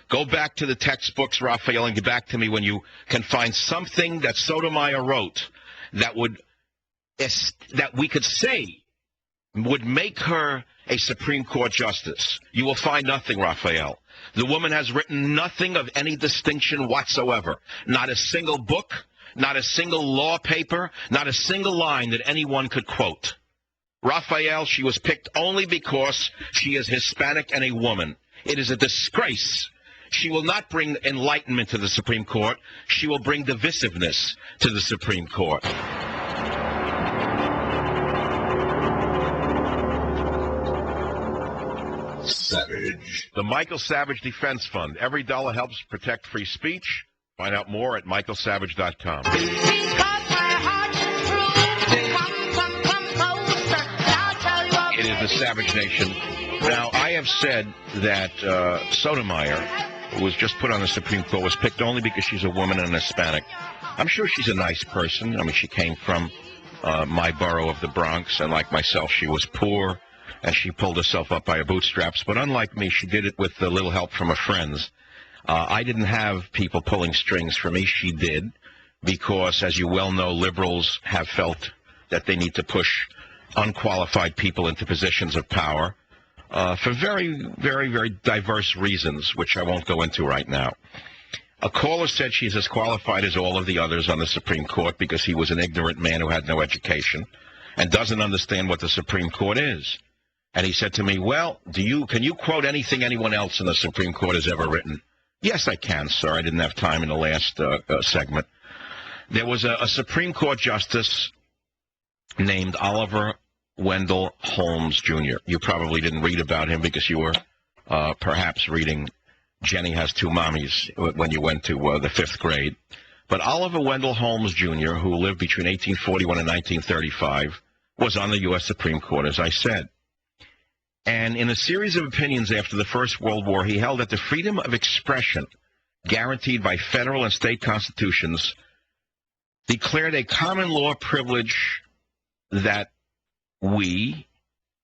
Go back to the textbooks, Raphael, and get back to me when you can find something that Sotomayor wrote that we could say would make her a Supreme Court justice. You will find nothing, Raphael. The woman has written nothing of any distinction whatsoever. Not a single book, not a single law paper, not a single line that anyone could quote. Raphael, she was picked only because she is Hispanic and a woman. It is a disgrace. She will not bring enlightenment to the Supreme Court. She will bring divisiveness to the Supreme Court. Savage. The Michael Savage Defense Fund. Every dollar helps protect free speech. Find out more at michaelsavage.com. It is the Savage Nation. Now, I have said that Sotomayor, who was just put on the Supreme Court, was picked only because she's a woman and a Hispanic. I'm sure she's a nice person. I mean, she came from my borough of the Bronx, and like myself, she was poor, and she pulled herself up by her bootstraps. But unlike me, she did it with a little help from her friends. I didn't have people pulling strings for me. She did, because, as you well know, liberals have felt that they need to push unqualified people into positions of power for very, very, very diverse reasons, which I won't go into right now. A caller said she's as qualified as all of the others on the Supreme Court because he was an ignorant man who had no education and doesn't understand what the Supreme Court is. And he said to me, well, can you quote anything anyone else in the Supreme Court has ever written? Yes, I can, sir. I didn't have time in the last segment. There was a Supreme Court justice named Oliver Wendell Holmes, Jr. You probably didn't read about him because you were perhaps reading Jenny Has Two Mommies when you went to the 5th grade. But Oliver Wendell Holmes, Jr., who lived between 1841 and 1935, was on the U.S. Supreme Court, as I said. And in a series of opinions after the First World War, he held that the freedom of expression guaranteed by federal and state constitutions declared a common law privilege that we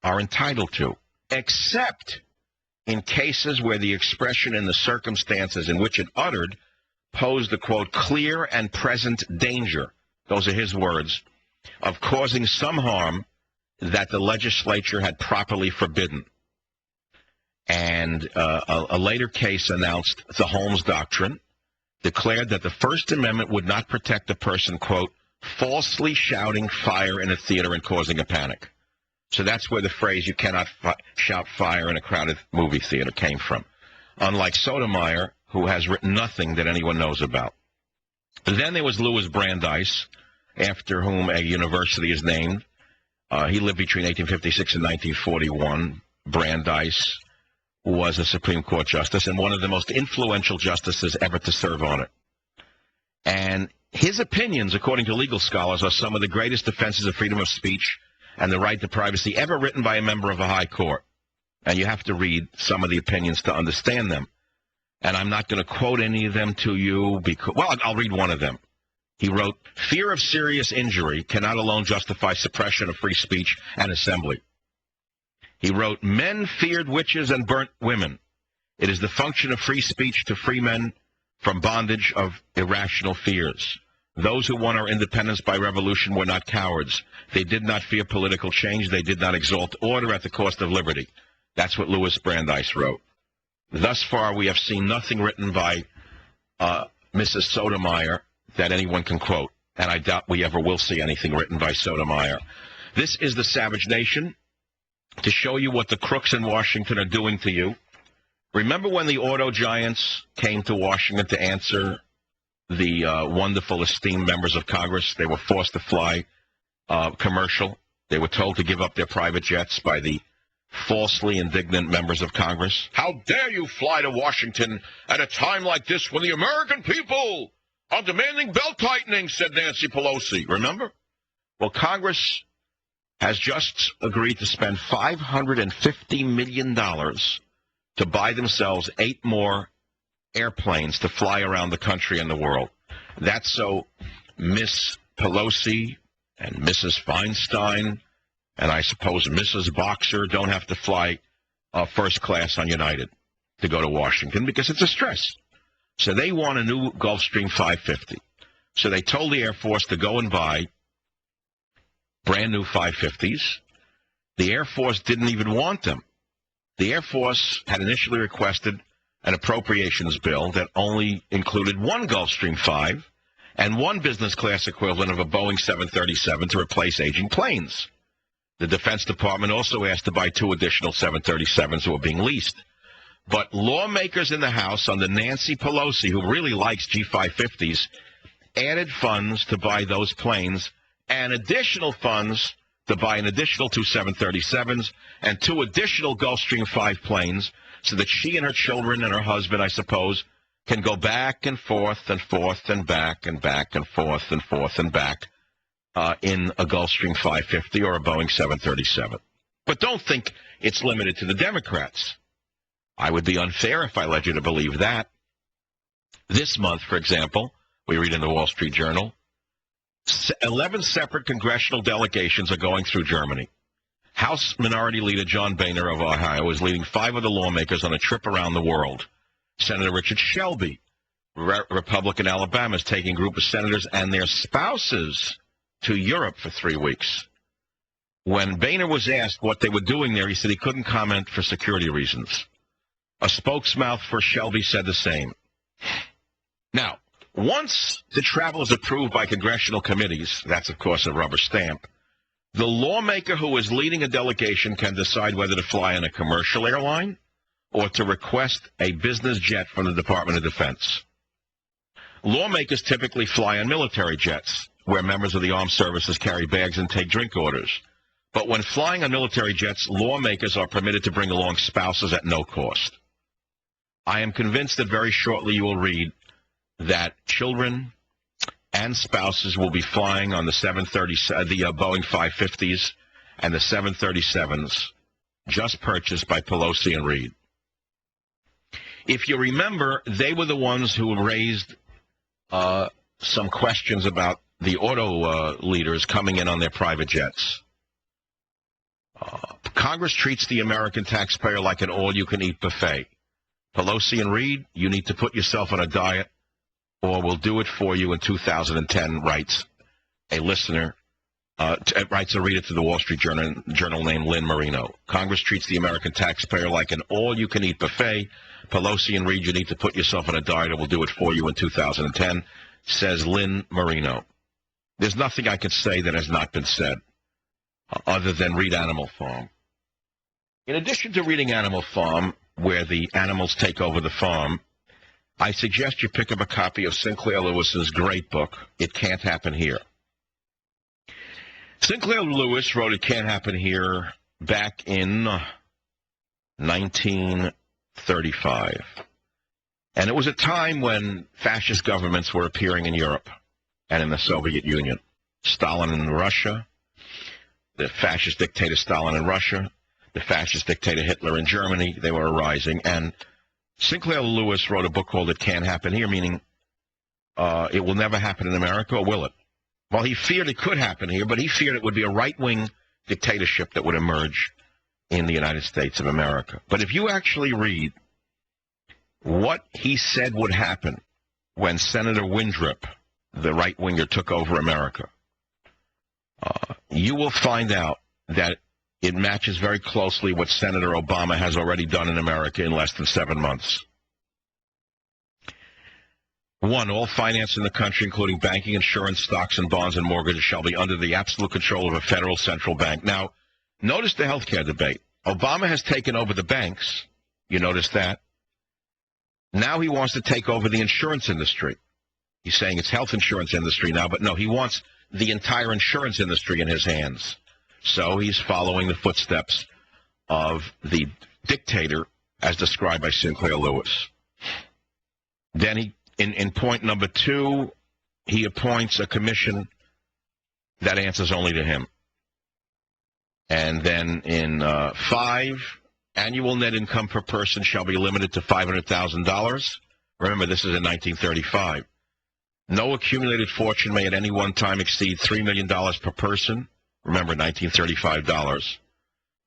are entitled to, except in cases where the expression and the circumstances in which it uttered posed the, quote, clear and present danger, those are his words, of causing some harm that the legislature had properly forbidden. And a later case announced the Holmes Doctrine, declared that the First Amendment would not protect a person, quote, falsely shouting fire in a theater and causing a panic. So that's where the phrase, you cannot shout fire in a crowded movie theater, came from. Unlike Sotomayor, who has written nothing that anyone knows about. Then there was Louis Brandeis, after whom a university is named. He lived between 1856 and 1941. Brandeis was a Supreme Court justice and one of the most influential justices ever to serve on it. And his opinions, according to legal scholars, are some of the greatest defenses of freedom of speech and the right to privacy ever written by a member of a high court. And you have to read some of the opinions to understand them. And I'm not going to quote any of them to you because, well, I'll read one of them. He wrote, fear of serious injury cannot alone justify suppression of free speech and assembly. He wrote, men feared witches and burnt women. It is the function of free speech to free men from bondage of irrational fears. Those who won our independence by revolution were not cowards. They did not fear political change. They did not exalt order at the cost of liberty. That's what Louis Brandeis wrote. Thus far, we have seen nothing written by Mrs. Sotomayor that anyone can quote, and I doubt we ever will see anything written by Sotomayor. This is the Savage Nation, to show you what the crooks in Washington are doing to you. Remember when the auto giants came to Washington to answer the wonderful, esteemed members of Congress? They were forced to fly commercial. They were told to give up their private jets by the falsely indignant members of Congress. How dare you fly to Washington at a time like this when the American people are demanding belt tightening, said Nancy Pelosi. Remember? Well, Congress has just agreed to spend $550 million to buy themselves 8 more airplanes to fly around the country and the world. That's so Miss Pelosi and Mrs. Feinstein and I suppose Mrs. Boxer don't have to fly first class on United. to go to Washington because it's a stress. So they want a new Gulfstream 550. So they told the Air Force to go and buy brand new 550s. The Air Force didn't even want them. The Air Force had initially requested an appropriations bill that only included one Gulfstream 5 and one business class equivalent of a Boeing 737 to replace aging planes. The Defense Department also asked to buy 2 additional 737s that were being leased. But lawmakers in the House under Nancy Pelosi, who really likes G550s, added funds to buy those planes and additional funds to buy an additional 2 737s and 2 additional Gulfstream 5 planes so that she and her children and her husband, I suppose, can go back and forth and forth and back and back and forth and forth and back in a Gulfstream 550 or a Boeing 737. But don't think it's limited to the Democrats. I would be unfair if I led you to believe that. This month, for example, we read in the Wall Street Journal, 11 separate congressional delegations are going through Germany. House Minority Leader John Boehner of Ohio is leading 5 of the lawmakers on a trip around the world. Senator Richard Shelby, Republican Alabama, is taking a group of senators and their spouses to Europe for 3 weeks. When Boehner was asked what they were doing there, he said he couldn't comment for security reasons. A spokesmouth for Shelby said the same. Now, once the travel is approved by congressional committees, that's, of course, a rubber stamp, the lawmaker who is leading a delegation can decide whether to fly on a commercial airline or to request a business jet from the Department of Defense. Lawmakers typically fly on military jets, where members of the armed services carry bags and take drink orders. But when flying on military jets, lawmakers are permitted to bring along spouses at no cost. I am convinced that very shortly you will read that children and spouses will be flying on the Boeing 550s and the 737s just purchased by Pelosi and Reid. If you remember, they were the ones who raised some questions about the auto leaders coming in on their private jets. Congress treats the American taxpayer like an all-you-can-eat buffet. Pelosi and Reid, you need to put yourself on a diet, or we'll do it for you in 2010, writes a listener, writes a reader to the Wall Street Journal named Lynn Marino. Congress treats the American taxpayer like an all-you-can-eat buffet. Pelosi and Reid, you need to put yourself on a diet, or we'll do it for you in 2010, says Lynn Marino. There's nothing I can say that has not been said other than read Animal Farm. In addition to reading Animal Farm, where the animals take over the farm, I suggest you pick up a copy of Sinclair Lewis's great book, It Can't Happen Here. Sinclair Lewis wrote It Can't Happen Here back in 1935. And it was a time when fascist governments were appearing in Europe and in the Soviet Union. Stalin in Russia, the fascist dictator Stalin in Russia, the fascist dictator Hitler in Germany, they were arising. And Sinclair Lewis wrote a book called It Can't Happen Here, meaning it will never happen in America, or will it? Well, he feared it could happen here, but he feared it would be a right-wing dictatorship that would emerge in the United States of America. But if you actually read what he said would happen when Senator Windrip, the right-winger, took over America, you will find out that it matches very closely what Senator Obama has already done in America in less than 7 months. 1, all finance in the country, including banking, insurance, stocks, and bonds and mortgages, shall be under the absolute control of a federal central bank. Now, notice the health care debate. Obama has taken over the banks. You notice that? Now he wants to take over the insurance industry. He's saying it's health insurance industry now, but no, he wants the entire insurance industry in his hands. So he's following the footsteps of the dictator as described by Sinclair Lewis. Then he, in point number 2, he appoints a commission that answers only to him. And then in 5, annual net income per person shall be limited to $500,000. Remember, this is in 1935. No accumulated fortune may at any one time exceed $3 million per person. Remember, 1935 dollars.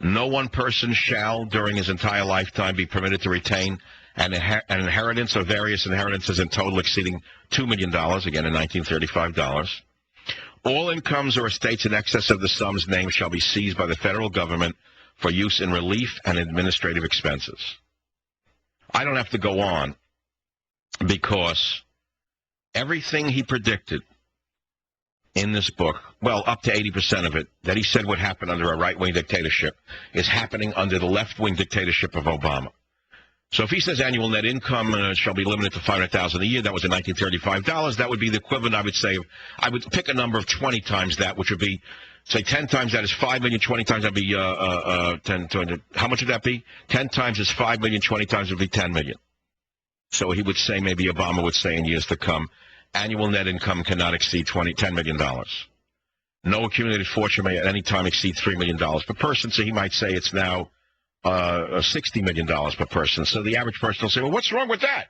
No one person shall, during his entire lifetime, be permitted to retain an inheritance or various inheritances in total exceeding $2 million, again in 1935 dollars. All incomes or estates in excess of the sums named shall be seized by the federal government for use in relief and administrative expenses. I don't have to go on because everything he predicted in this book, well, up to 80% of it, that he said would happen under a right-wing dictatorship, is happening under the left-wing dictatorship of Obama. So if he says annual net income shall be limited to $500,000 a year, that was in 1935 dollars, that would be the equivalent, I would say, I would pick a number of 20 times that, which would be, say, 10 times that is 5 million, 20 times that would be 10, 200. How much would that be? 10 times is 5 million, 20 times would be 10 million. So he would say, maybe Obama would say in years to come, annual net income cannot exceed $10 million. No accumulated fortune may at any time exceed $3 million per person. So he might say it's now $60 million per person. So the average person will say, well, what's wrong with that?